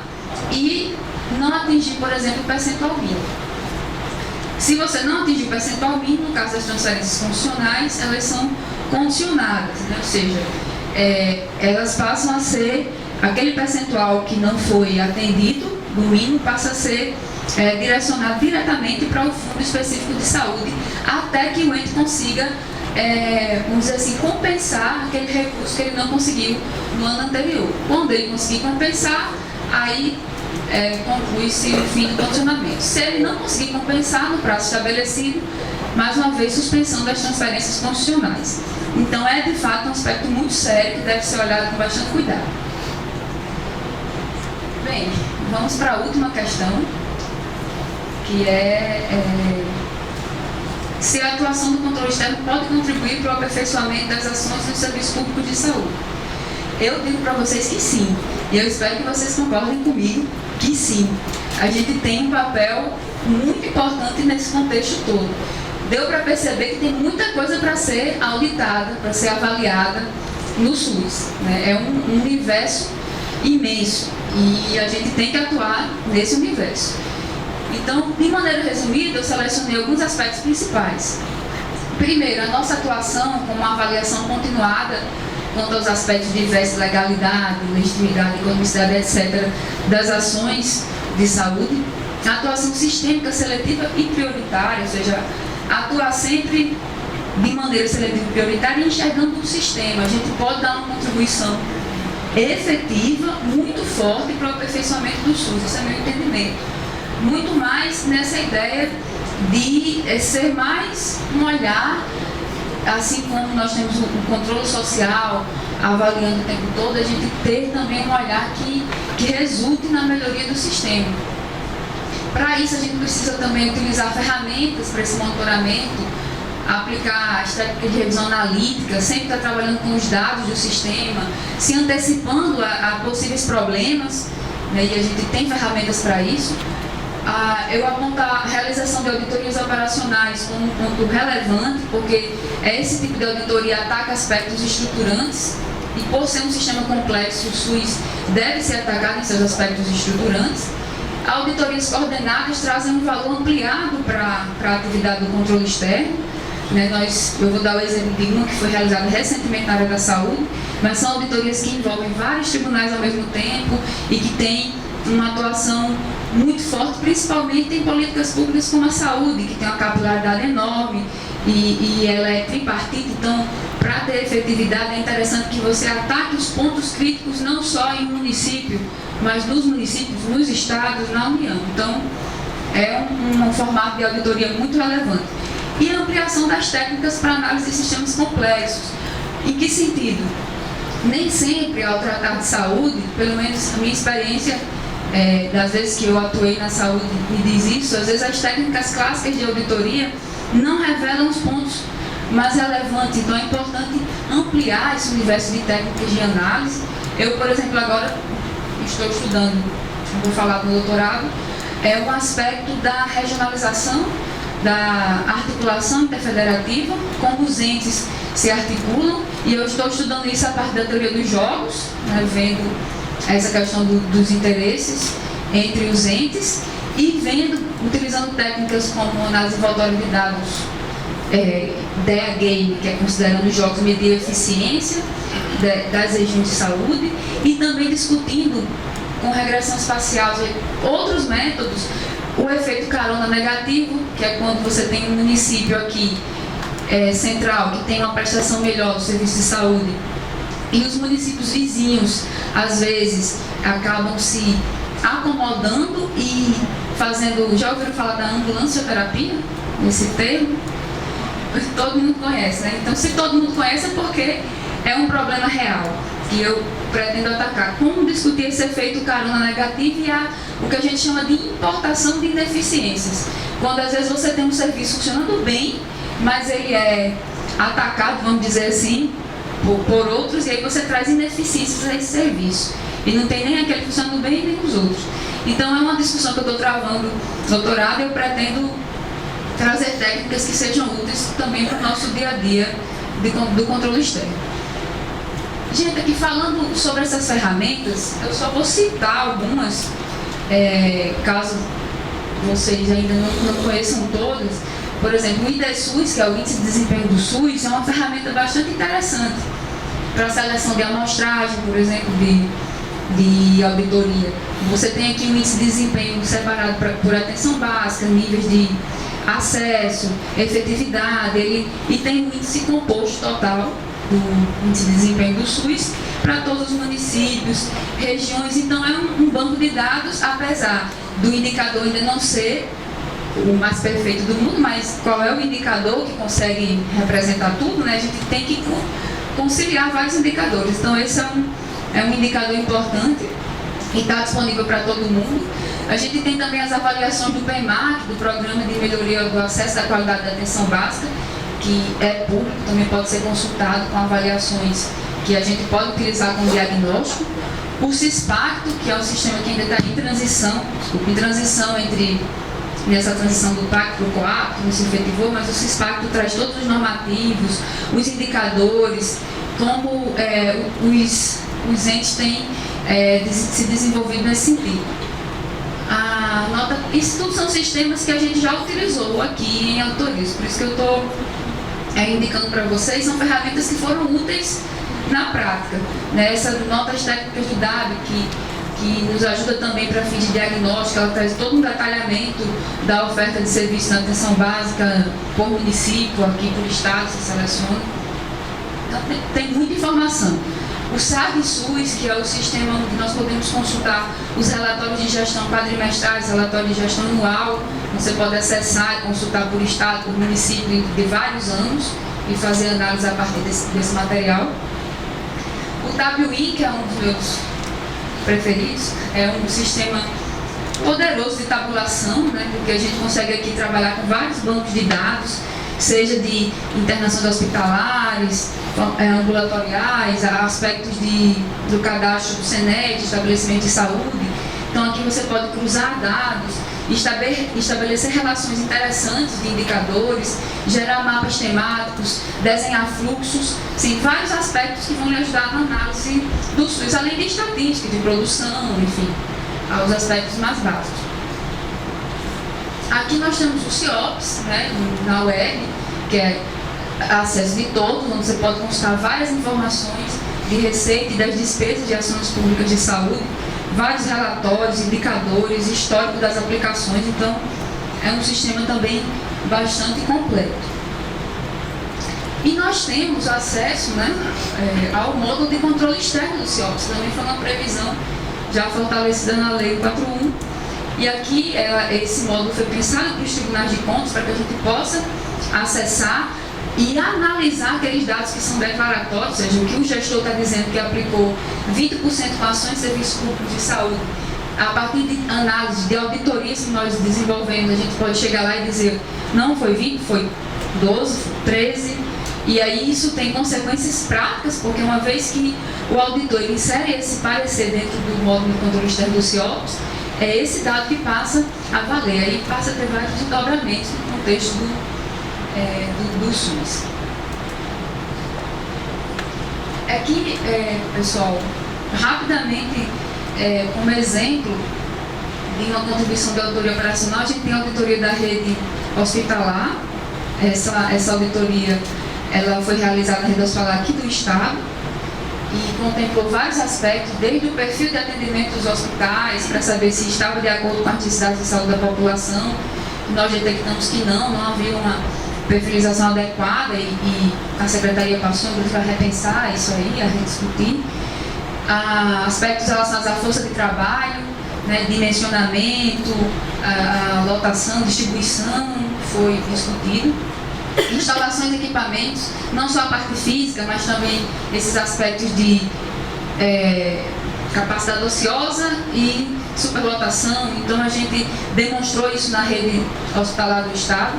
e não atingir, por exemplo, o percentual mínimo. Se você não atingir o percentual mínimo, no caso das transferências constitucionais, elas são condicionadas, né? Ou seja, elas passam a ser aquele percentual que não foi atendido, no mínimo, passa a ser direcionado diretamente para o Fundo Específico de Saúde, até que o ente consiga, vamos dizer assim, compensar aquele recurso que ele não conseguiu no ano anterior. Quando ele conseguir compensar, aí conclui-se o fim do condicionamento. Se ele não conseguir compensar no prazo estabelecido, mais uma vez, suspensão das transferências constitucionais. Então, é de fato um aspecto muito sério que deve ser olhado com bastante cuidado. Bem, vamos para a última questão. que se a atuação do controle externo pode contribuir para o aperfeiçoamento das ações do serviço público de saúde. Eu digo para vocês que sim, e eu espero que vocês concordem comigo que sim. A gente tem um papel muito importante nesse contexto todo. Deu para perceber que tem muita coisa para ser auditada, para ser avaliada no SUS, né? É um universo imenso e a gente tem que atuar nesse universo. Então, de maneira resumida, eu selecionei alguns aspectos principais. Primeiro, a nossa atuação com uma avaliação continuada quanto aos aspectos diversos, legalidade, legitimidade, economicidade, etc., das ações de saúde. A atuação sistêmica, seletiva e prioritária, ou seja, atuar sempre de maneira seletiva e prioritária e enxergando o sistema. A gente pode dar uma contribuição efetiva, muito forte para o aperfeiçoamento do SUS, esse é meu entendimento. Muito mais nessa ideia de ser mais um olhar, assim como nós temos o controle social avaliando o tempo todo, a gente ter também um olhar que resulte na melhoria do sistema. Para isso, a gente precisa também utilizar ferramentas para esse monitoramento, aplicar as técnicas de revisão analítica, sempre estar trabalhando com os dados do sistema, se antecipando a possíveis problemas, né, e a gente tem ferramentas para isso. Eu aponto a realização de auditorias operacionais como um ponto relevante, porque esse tipo de auditoria ataca aspectos estruturantes e, por ser um sistema complexo, o SUS deve ser atacado em seus aspectos estruturantes. Auditorias coordenadas trazem um valor ampliado para a atividade do controle externo, né? Eu vou dar o exemplo de uma que foi realizada recentemente na área da saúde, mas são auditorias que envolvem vários tribunais ao mesmo tempo e que têm uma atuação muito forte, principalmente em políticas públicas como a saúde, que tem uma capilaridade enorme e ela é tripartite. Então, para ter efetividade, é interessante que você ataque os pontos críticos não só em um município, mas nos municípios, nos estados, na União. Então, é um formato de auditoria muito relevante. E a ampliação das técnicas para análise de sistemas complexos. Em que sentido? Nem sempre, ao tratar de saúde, pelo menos a minha experiência, das vezes que eu atuei na saúde me diz isso, às vezes as técnicas clássicas de auditoria não revelam os pontos mais relevantes. Então é importante ampliar esse universo de técnicas de análise. Eu, por exemplo, agora estou estudando, vou falar do doutorado, um aspecto da regionalização, da articulação interfederativa, como os entes se articulam, e eu estou estudando isso a partir da teoria dos jogos, né, vendo essa questão dos interesses entre os entes e utilizando técnicas como análise envoltória de dados, DEA Game, que é considerando os jogos medir a eficiência das regiões de saúde, e também discutindo com regressão espacial e outros métodos o efeito carona negativo, que é quando você tem um município aqui central que tem uma prestação melhor do serviço de saúde e os municípios vizinhos às vezes acabam se acomodando e fazendo. Já ouviram falar da ambulancioterapia? Esse termo? Todo mundo conhece, né? Então, se todo mundo conhece é porque é um problema real que eu pretendo atacar. Como discutir esse efeito carona negativo e o que a gente chama de importação de ineficiências. Quando às vezes você tem um serviço funcionando bem, mas ele é atacado, vamos dizer assim, por outros, e aí você traz ineficiências a esse serviço. E não tem nem aquele funcionando bem, nem os outros. Então é uma discussão que eu estou travando no doutorado e eu pretendo trazer técnicas que sejam úteis também para o nosso dia a dia do controle externo. Gente, aqui falando sobre essas ferramentas, eu só vou citar algumas, caso vocês ainda não conheçam todas. Por exemplo, o IDSUS, que é o Índice de Desempenho do SUS, é uma ferramenta bastante interessante para a seleção de amostragem, por exemplo, de auditoria. Você tem aqui um índice de desempenho separado por atenção básica, níveis de acesso, efetividade, e tem um índice composto total do índice de desempenho do SUS para todos os municípios, regiões. Então é um banco de dados, apesar do indicador ainda não ser o mais perfeito do mundo, mas qual é o indicador que consegue representar tudo, né? A gente tem que conciliar vários indicadores. Então esse é um indicador importante. e está disponível para todo mundo. A gente tem também as avaliações do PEMAC, do Programa de Melhoria do Acesso à Qualidade da Atenção Básica, que é público, também pode ser consultado com avaliações que a gente pode utilizar como diagnóstico. O CISPACTO, que é um sistema que ainda está em transição nessa transição do PAC para o COAP, que não se efetivou, mas o CISPACTO traz todos os normativos, os indicadores, como os entes têm se desenvolvido nesse sentido. Isso tudo são sistemas que a gente já utilizou aqui em auditorias, por isso que eu estou indicando para vocês, são ferramentas que foram úteis na prática. Né? Essas notas técnicas do DAB, que nos ajuda também para fins de diagnóstico, ela traz todo um detalhamento da oferta de serviços na atenção básica por município, aqui por estado, se seleciona. Então tem muita informação. O SAG-SUS, que é o sistema onde nós podemos consultar os relatórios de gestão quadrimestrais, relatório de gestão anual, você pode acessar e consultar por estado, por município de vários anos e fazer análise a partir desse material. O TABWIN, que é um dos meus preferidos, é um sistema poderoso de tabulação, né, porque a gente consegue aqui trabalhar com vários bancos de dados, seja de internações hospitalares, ambulatoriais, aspectos do cadastro do SENED, estabelecimento de saúde. Então aqui você pode cruzar dados, estabelecer relações interessantes de indicadores, gerar mapas temáticos, desenhar fluxos, sim, vários aspectos que vão lhe ajudar na análise do SUS, além de estatística, de produção, enfim, aos aspectos mais básicos. Aqui nós temos o CIOPS, né, na web, que é acesso de todos, onde você pode consultar várias informações de receita e das despesas de ações públicas de saúde, vários relatórios, indicadores, histórico das aplicações, então é um sistema também bastante completo. E nós temos acesso, né, ao módulo de controle externo do CIOPS, também foi uma previsão já fortalecida na Lei 41, e aqui esse módulo foi pensado para os tribunais de contas, para que a gente possa acessar e analisar aqueles dados que são declaratórios, ou seja, o que o gestor está dizendo que aplicou 20% com ações de serviços públicos de saúde. A partir de análise de auditorias que nós desenvolvemos, a gente pode chegar lá e dizer, não foi 20, foi 12, foi 13, e aí isso tem consequências práticas, porque uma vez que o auditor insere esse parecer dentro do módulo de controle externo do CIOPS, é esse dado que passa a valer, aí passa a ter vários desdobramentos no contexto do SUS. Aqui, pessoal, rapidamente, como exemplo de uma contribuição de auditoria operacional, a gente tem a auditoria da rede hospitalar. Essa auditoria ela foi realizada na rede hospitalar aqui do Estado e contemplou vários aspectos, desde o perfil de atendimento dos hospitais, para saber se estava de acordo com as necessidades de saúde da população. Nós detectamos que não havia uma perfilização adequada e a Secretaria passou a repensar isso aí, a rediscutir. Aspectos relacionados à força de trabalho, né, dimensionamento, a lotação, distribuição, foi discutido. Instalações de equipamentos, não só a parte física, mas também esses aspectos de capacidade ociosa e superlotação. Então a gente demonstrou isso na rede hospitalar do Estado.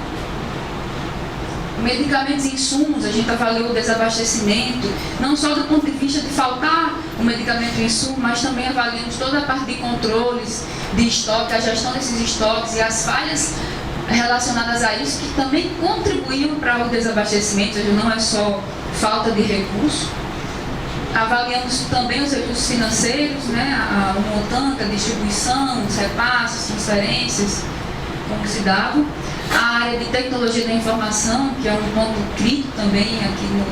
Medicamentos e insumos, a gente avaliou o desabastecimento, não só do ponto de vista de faltar o medicamento e insumo, mas também avaliamos toda a parte de controles de estoque, a gestão desses estoques e as falhas relacionadas a isso, que também contribuíram para o desabastecimento, ou seja, não é só falta de recurso. Avaliamos também os recursos financeiros, né, o montante, a distribuição, os repasses, transferências, como se davam. A área de tecnologia da informação, que é um ponto crítico também aqui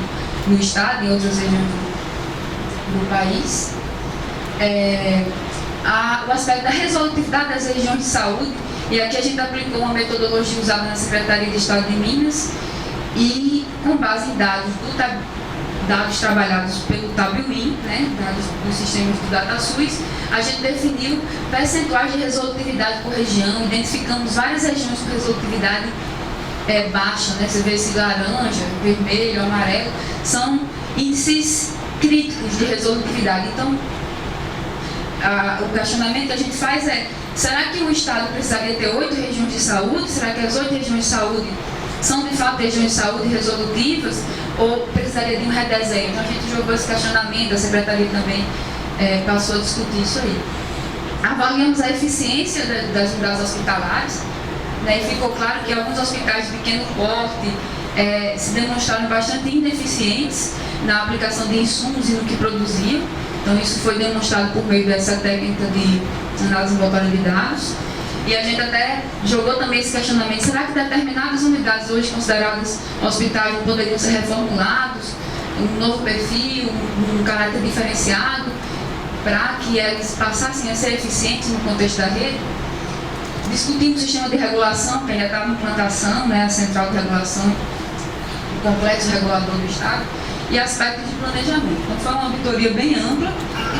no Estado e em outras regiões do país. O aspecto da resolutividade das regiões de saúde, e aqui a gente aplicou uma metodologia usada na Secretaria de Estado de Minas e com base em dados trabalhados pelo TABWIN, né, dados dos sistemas do DataSUS, a gente definiu percentuais de resolutividade por região, identificamos várias regiões com resolutividade baixa, né, você vê esse laranja, vermelho, amarelo, são índices críticos de resolutividade. Então, o questionamento que a gente faz é: será que o Estado precisaria ter 8 regiões de saúde? Será que as 8 regiões de saúde são de fato regiões de saúde resolutivas ou precisaria de um redesenho? Então a gente jogou esse questionamento, a Secretaria também passou a discutir isso aí. Avaliamos a eficiência das unidades hospitalares, né, e ficou claro que alguns hospitais de pequeno porte se demonstraram bastante ineficientes na aplicação de insumos e no que produziam. Então isso foi demonstrado por meio dessa técnica de análise envoltória de dados. E a gente até jogou também esse questionamento: será que determinadas unidades hoje consideradas hospitais poderiam ser reformulados, um novo perfil, um caráter diferenciado, para que eles passassem a ser eficientes no contexto da rede? Discutimos o sistema de regulação, que ainda estava em implantação, né, a central de regulação, o complexo regulador do Estado, e aspectos de planejamento. Então foi uma auditoria bem ampla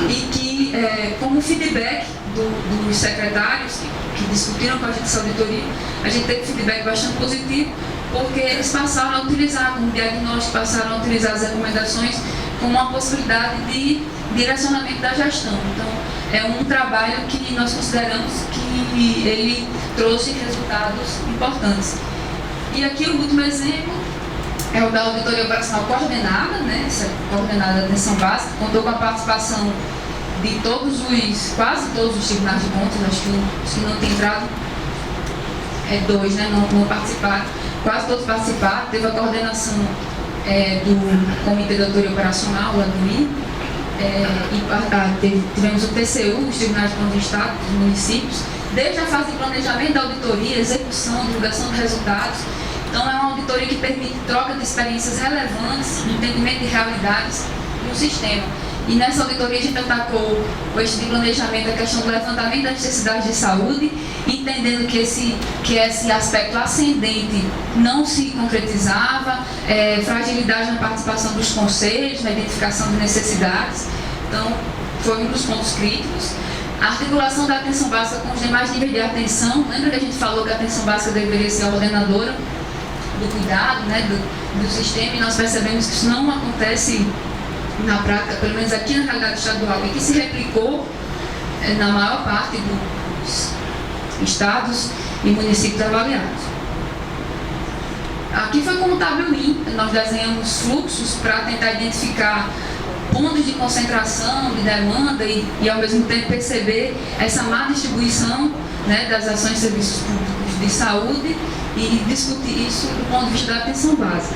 e que, como feedback dos secretários que discutiram com a gente essa auditoria, a gente teve feedback bastante positivo, porque eles passaram a utilizar como diagnóstico, passaram a utilizar as recomendações como uma possibilidade de direcionamento da gestão. Então, é um trabalho que nós consideramos que ele trouxe resultados importantes. E aqui o último exemplo é o da auditoria operacional coordenada, né? Essa coordenada de atenção básica, contou com a participação de quase todos os tribunais de contas. Acho que os que não têm entrado 2, né? Não participaram, quase todos participaram. Teve a coordenação do Comitê de Auditoria Operacional, lá do I, tivemos o TCU, os Tribunais de Contas do Estado, dos municípios, desde a fase de planejamento da auditoria, execução, divulgação de resultados. Então é uma auditoria que permite troca de experiências relevantes, entendimento de realidades no sistema. E nessa auditoria a gente atacou o eixo de planejamento, a questão do levantamento das necessidades de saúde, entendendo que esse aspecto ascendente não se concretizava, fragilidade na participação dos conselhos, na identificação de necessidades. Então, foi um dos pontos críticos. A articulação da atenção básica com os demais níveis de atenção. Lembra que a gente falou que a atenção básica deveria ser a ordenadora do cuidado, né, do sistema, e nós percebemos que isso não acontece na prática, pelo menos aqui na realidade estadual, e que se replicou na maior parte dos estados e municípios avaliados. Aqui foi como tabelinha, nós desenhamos fluxos para tentar identificar pontos de concentração, de demanda e ao mesmo tempo perceber essa má distribuição, né, das ações de serviços públicos de saúde e discutir isso do ponto de vista da atenção básica.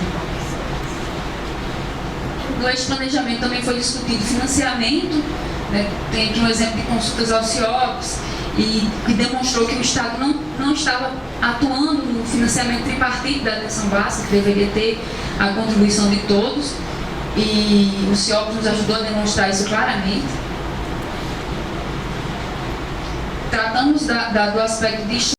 No eixo de planejamento também foi discutido financiamento, né? Tem aqui um exemplo de consultas ao CIOPS, e que demonstrou que o Estado não estava atuando no financiamento tripartite da atenção básica, que deveria ter a contribuição de todos, e o CIOPS nos ajudou a demonstrar isso claramente. Tratamos do aspecto de